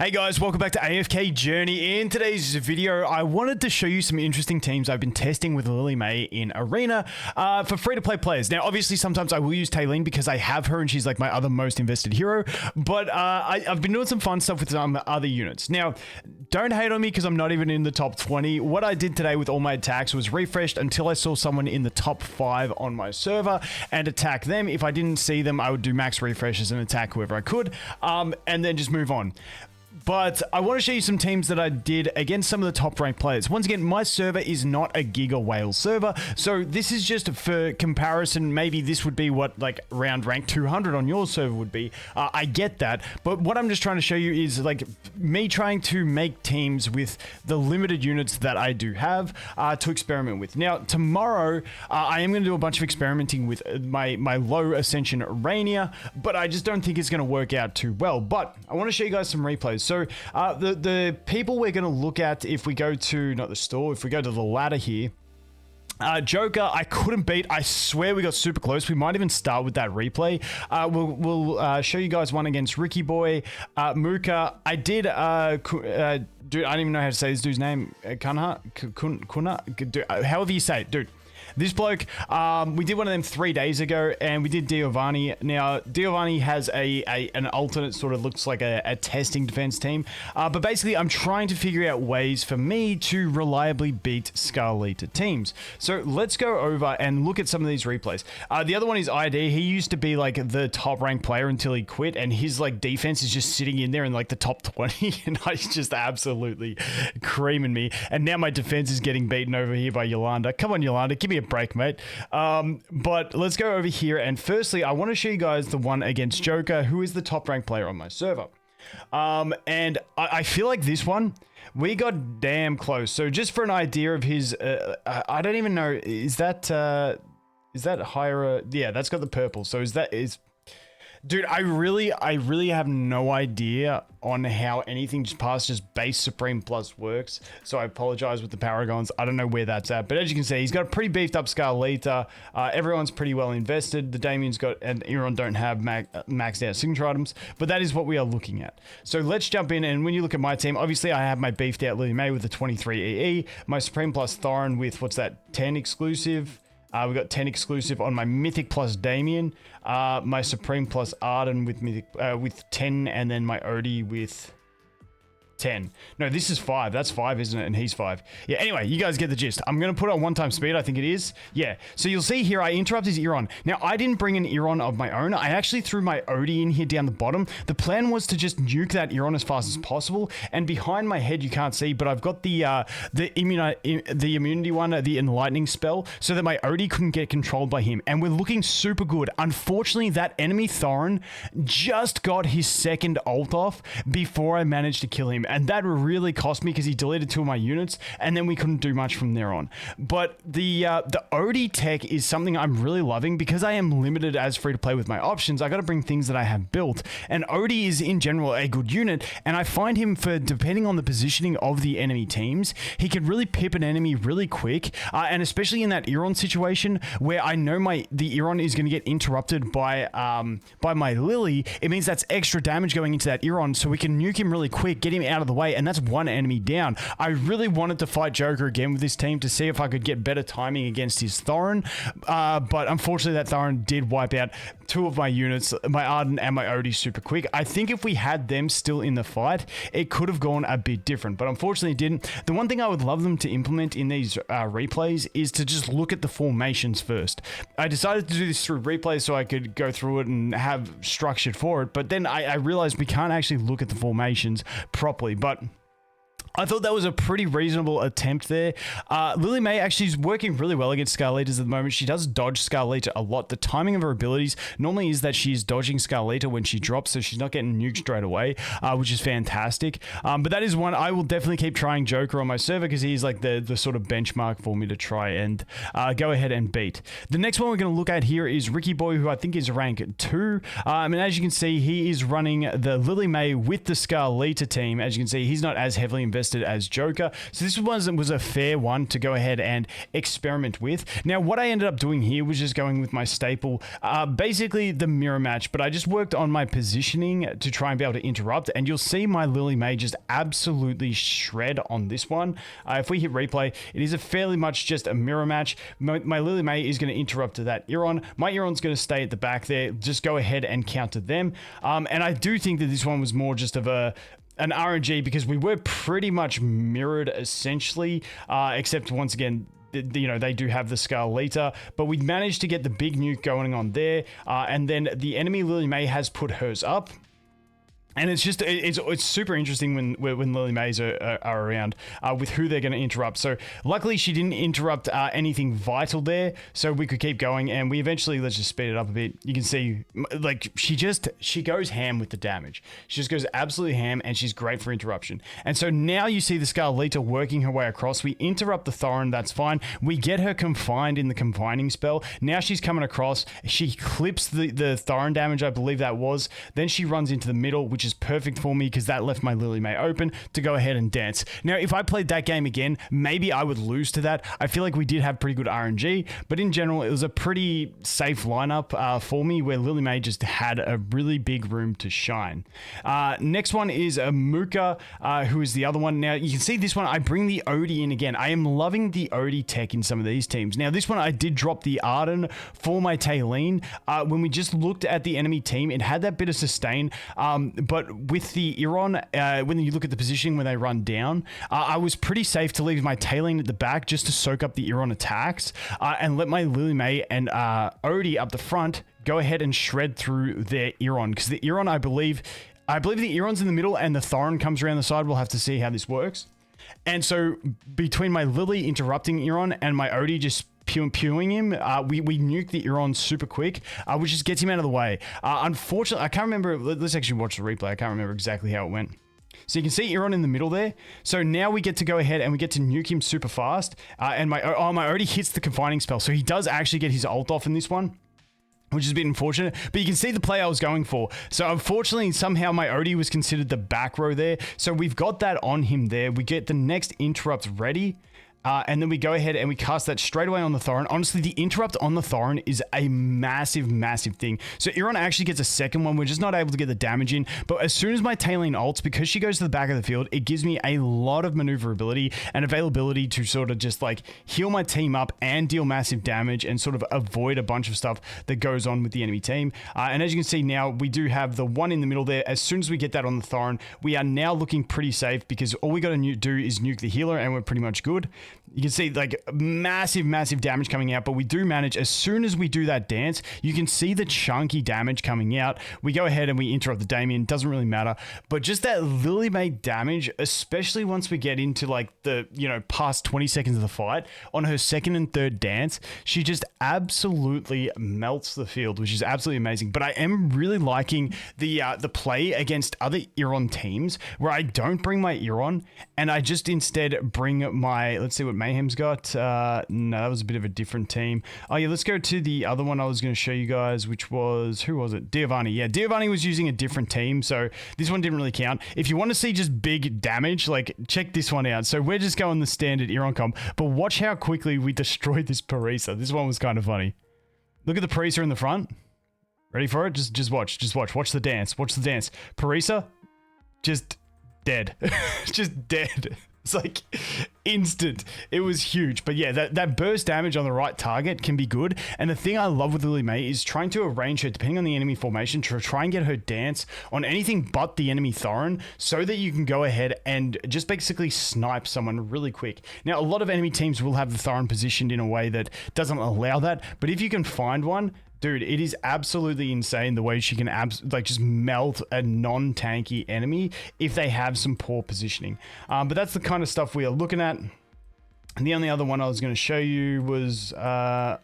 Hey guys, welcome back to AFK Journey. In today's video, I wanted to show you some interesting teams I've been testing with Lily May in Arena for free-to-play players. Now, obviously, sometimes I will use Taylene because I have her and she's like my other most invested hero, but I've been doing some fun stuff with some other units. Now, don't hate on me because I'm not even in the top 20. What I did today with all my attacks was refreshed until I saw someone in the top 5 on my server and attack them. If I didn't see them, I would do max refreshes and attack whoever I could, and then just move on. But I want to show you some teams that I did against some of the top ranked players. Once again, my server is not a Giga Whale server, so this is just for comparison. Maybe this would be what like around rank 200 on your server would be. I get that, but what I'm just trying to show you is like me trying to make teams with the limited units that I do have to experiment with. Now, tomorrow, I am going to do a bunch of experimenting with my low Ascension Rainier, but I just don't think it's going to work out too well. But I want to show you guys some replays. So the people we're going to look at if we go to, not the store, if we go to the ladder here, Joker, I couldn't beat. I swear we got super close. We might even start with that replay. We'll show you guys one against Ricky Boy, Muka. I did, dude, I don't even know how to say this dude's name. Kuna, however you say it, dude. This bloke, we did one of them 3 days ago, and we did Giovanni. Now, Giovanni has an alternate sort of looks like a testing defense team. But basically, I'm trying to figure out ways for me to reliably beat Scarlita teams. So let's go over and look at some of these replays. The other one is ID. He used to be like the top ranked player until he quit, and his like defense is just sitting in there in like the top 20, and he's just absolutely creaming me. And now my defense is getting beaten over here by Yolanda. Come on, Yolanda, give me a break, mate. But let's go over here, and firstly I want to show you guys the one against Joker, who is the top ranked player on my server. And I feel like this one we got damn close. So just for an idea of his I don't even know, is that higher? Yeah, that's got the purple. So is dude, I really have no idea on how anything just past just base Supreme Plus works. So I apologize with the Paragons. I don't know where that's at. But as you can see, he's got a pretty beefed up Scarlita. Everyone's pretty well invested. The Damien's got and Iron don't have maxed out signature items. But that is what we are looking at. So let's jump in. And when you look at my team, obviously I have my beefed out Lily May with the 23 EE. My Supreme Plus Thorin with, what's that, 10 exclusive. We got 10 exclusive on my Mythic plus Damien, my Supreme plus Arden with Mythic with 10, and then my Odie with 10. No, this is 5. That's 5, isn't it? And he's 5. Yeah, anyway, you guys get the gist. I'm going to put on 1 time speed, I think it is. Yeah, so you'll see here, I interrupt his Iron. Now, I didn't bring an Iron of my own. I actually threw my Odie in here down the bottom. The plan was to just nuke that Iron as fast as possible. And behind my head, you can't see, but I've got the immunity one, the enlightening spell, so that my Odie couldn't get controlled by him. And we're looking super good. Unfortunately, that enemy Thorin just got his second ult off before I managed to kill him. And that really cost me because he deleted 2 of my units, and then we couldn't do much from there on. But the Odie tech is something I'm really loving because I am limited as free to play with my options. I got to bring things that I have built, and Odie is in general a good unit, and I find him for depending on the positioning of the enemy teams, he can really pip an enemy really quick, and especially in that Iron situation where I know the Iron is going to get interrupted by my Lily. It means that's extra damage going into that Iron, so we can nuke him really quick, get him out of the way, and that's 1 enemy down. I really wanted to fight Joker again with this team to see if I could get better timing against his Thorin, but unfortunately that Thorin did wipe out 2 of my units, my Arden and my Odie, super quick. I think if we had them still in the fight, it could have gone a bit different, but unfortunately it didn't. The one thing I would love them to implement in these replays is to just look at the formations first. I decided to do this through replays so I could go through it and have structured for it, but then I realized we can't actually look at the formations properly. But I thought that was a pretty reasonable attempt there. Lily May actually is working really well against Scarlitas at the moment. She does dodge Scarlita a lot. The timing of her abilities normally is that she's dodging Scarlita when she drops, so she's not getting nuked straight away, which is fantastic. But that is one I will definitely keep trying Joker on my server because he's like the sort of benchmark for me to try and go ahead and beat. The next one we're going to look at here is Ricky Boy, who I think is rank 2. And as you can see, he is running the Lily May with the Scarlita team. As you can see, he's not as heavily invested manifested as Joker. So this was a fair one to go ahead and experiment with. Now, what I ended up doing here was just going with my staple, basically the mirror match, but I just worked on my positioning to try and be able to interrupt, and you'll see my Lily May just absolutely shred on this one. If we hit replay, it is a fairly much just a mirror match. My Lily May is going to interrupt to that Iron. My Iron's going to stay at the back there. Just go ahead and counter them. And I do think that this one was more just of an RNG, because we were pretty much mirrored essentially, except once again, you know, they do have the Scarlita, but we managed to get the big nuke going on there, and then the enemy Lily May has put hers up. And it's just, it's super interesting when Lily Mays are around with who they're going to interrupt. So luckily she didn't interrupt anything vital there, so we could keep going, and we eventually, let's just speed it up a bit. You can see, like, she goes ham with the damage. She just goes absolutely ham, and she's great for interruption. And so now you see the Scarlita working her way across. We interrupt the Thorin, that's fine. We get her confined in the confining spell. Now she's coming across. She clips the Thorin damage, I believe that was. Then she runs into the middle, which is perfect for me because that left my Lily May open to go ahead and dance. Now, if I played that game again, maybe I would lose to that. I feel like we did have pretty good RNG, but in general, it was a pretty safe lineup for me, where Lily May just had a really big room to shine. Next one is Muka, who is the other one. Now, you can see this one, I bring the Odie in again. I am loving the Odie tech in some of these teams. Now, this one, I did drop the Arden for my Taylene. When we just looked at the enemy team, it had that bit of sustain, but with the Iron, when you look at the positioning when they run down, I was pretty safe to leave my Taylene at the back just to soak up the Iron attacks, and let my Lily May and Odie up the front go ahead and shred through their Iron, because the Iron, I believe the Iron's in the middle and the Thorin comes around the side. We'll have to see how this works. And so between my Lily interrupting Iron and my Odie just pewing him, we nuke the Iron super quick, which just gets him out of the way. Unfortunately, I can't remember. Let's actually watch the replay. I can't remember exactly how it went. So you can see Iron in the middle there. So now we get to go ahead and we get to nuke him super fast. And my Odie hits the confining spell. So he does actually get his ult off in this one, which is a bit unfortunate, but you can see the play I was going for. So unfortunately, somehow my Odie was considered the back row there. So we've got that on him there. We get the next interrupt ready. And then we go ahead and we cast that straight away on the Thorin. Honestly, the interrupt on the Thorin is a massive, massive thing. So Iron actually gets a second one. We're just not able to get the damage in. But as soon as my Taylene ults, because she goes to the back of the field, it gives me a lot of maneuverability and availability to sort of just like heal my team up and deal massive damage and sort of avoid a bunch of stuff that goes on with the enemy team. And as you can see now, we do have the one in the middle there. As soon as we get that on the Thorin, we are now looking pretty safe, because all we got to do is nuke the healer and we're pretty much good. You can see like massive, massive damage coming out, but we do manage. As soon as we do that dance, you can see the chunky damage coming out. We go ahead and we interrupt the Damien. Doesn't really matter, but just that Lily May damage, especially once we get into like the, you know, past 20 seconds of the fight, on her second and third dance, she just absolutely melts the field, which is absolutely amazing. But I am really liking the play against other Iron teams, where I don't bring my Iron and I just instead bring my, let's see what Mayhem's got. No, that was a bit of a different team. Oh yeah, let's go to the other one I was going to show you guys, which was, who was it? Giovanni. Yeah, Giovanni was using a different team, so this one didn't really count. If you want to see just big damage, like, check this one out. So we're just going the standard Iron comp, but watch how quickly we destroyed this Parisa. This one was kind of funny. Look at the Parisa in the front. Ready for it? Just watch. Watch the dance. Watch the dance. Parisa, just dead. Just dead. It's like instant. It was huge. But yeah, that burst damage on the right target can be good. And the thing I love with Lily May is trying to arrange her, depending on the enemy formation, to try and get her dance on anything but the enemy Thorin, so that you can go ahead and just basically snipe someone really quick. Now, a lot of enemy teams will have the Thorin positioned in a way that doesn't allow that. But if you can find one, dude, it is absolutely insane the way she can just melt a non-tanky enemy if they have some poor positioning. But that's the kind of stuff we are looking at. And the only other one I was going to show you was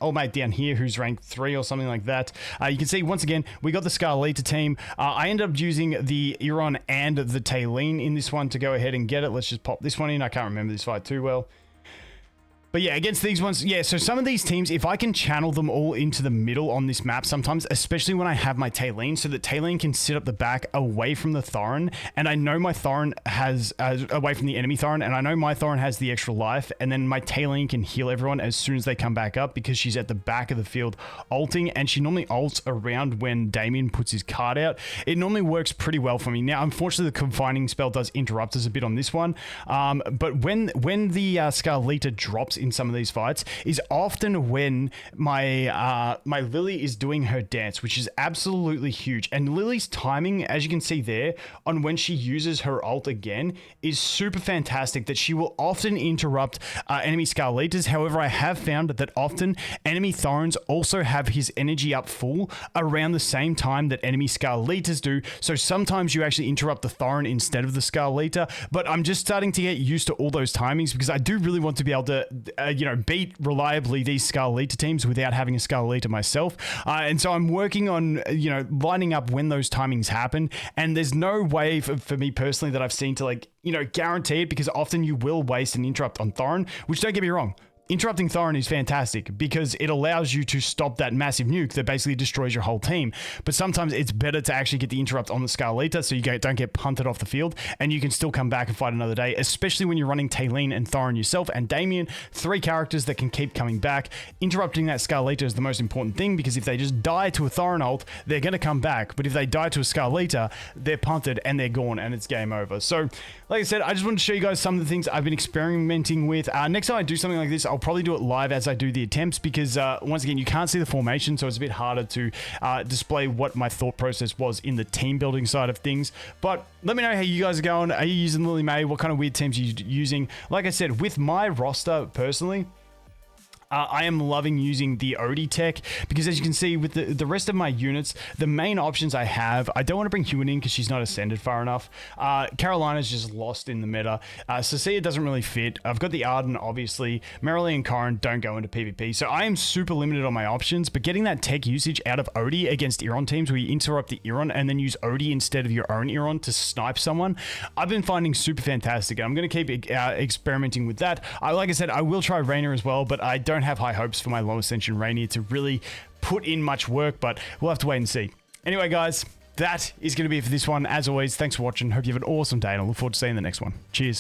old mate down here, who's ranked 3 or something like that. You can see, once again, we got the Scarlita team. I ended up using the Iron and the Taylene in this one to go ahead and get it. Let's just pop this one in. I can't remember this fight too well. But yeah, against these ones, yeah, so some of these teams, if I can channel them all into the middle on this map sometimes, especially when I have my Taylene, so that Taylene can sit up the back away from the Thorin, and I know my Thorin has, away from the enemy Thorin, and I know my Thorin has the extra life, and then my Taylene can heal everyone as soon as they come back up because she's at the back of the field ulting, and she normally ults around when Damien puts his card out. It normally works pretty well for me. Now, unfortunately, the confining spell does interrupt us a bit on this one, but when the Scarlita drops in some of these fights is often when my my Lily is doing her dance, which is absolutely huge. And Lily's timing, as you can see there, on when she uses her ult again, is super fantastic, that she will often interrupt enemy Scarlitas. However, I have found that often enemy Thorns also have his energy up full around the same time that enemy Scarlitas do. So sometimes you actually interrupt the Thorin instead of the Scarlita, but I'm just starting to get used to all those timings because I do really want to be able to, beat reliably these Scarlita teams without having a Scarlita myself. And so I'm working on, lining up when those timings happen. And there's no way for me personally that I've seen to guarantee it, because often you will waste an interrupt on Thorin, which, don't get me wrong, interrupting Thorin is fantastic because it allows you to stop that massive nuke that basically destroys your whole team. But sometimes it's better to actually get the interrupt on the Scarlita so you don't get punted off the field and you can still come back and fight another day, especially when you're running Taylene and Thorin yourself and Damien, 3 characters that can keep coming back. Interrupting that Scarlita is the most important thing, because if they just die to a Thorin ult, they're going to come back. But if they die to a Scarlita, they're punted and they're gone and it's game over. So, like I said, I just wanted to show you guys some of the things I've been experimenting with. Next time I do something like this, I'll probably do it live as I do the attempts, because once again, you can't see the formation, so it's a bit harder to display what my thought process was in the team building side of things. But let me know how you guys are going. Are you using Lily May? What kind of weird teams are you using? Like I said, with my roster personally, I am loving using the Odie tech, because as you can see with the rest of my units, the main options I have, I don't want to bring Hewen in because she's not ascended far enough. Carolina's just lost in the meta. Cecilia doesn't really fit. I've got the Arden, obviously. Marilee and Corrin don't go into PvP. So I am super limited on my options, but getting that tech usage out of Odie against Iron teams where you interrupt the Iron and then use Odie instead of your own Iron to snipe someone, I've been finding super fantastic. I'm going to keep experimenting with that. Like I said, I will try Rainier as well, but I don't have high hopes for my low ascension Rainier to really put in much work, but we'll have to wait and see. Anyway, guys, that is going to be it for this one. As always, thanks for watching. Hope you have an awesome day, and I look forward to seeing the next one. Cheers.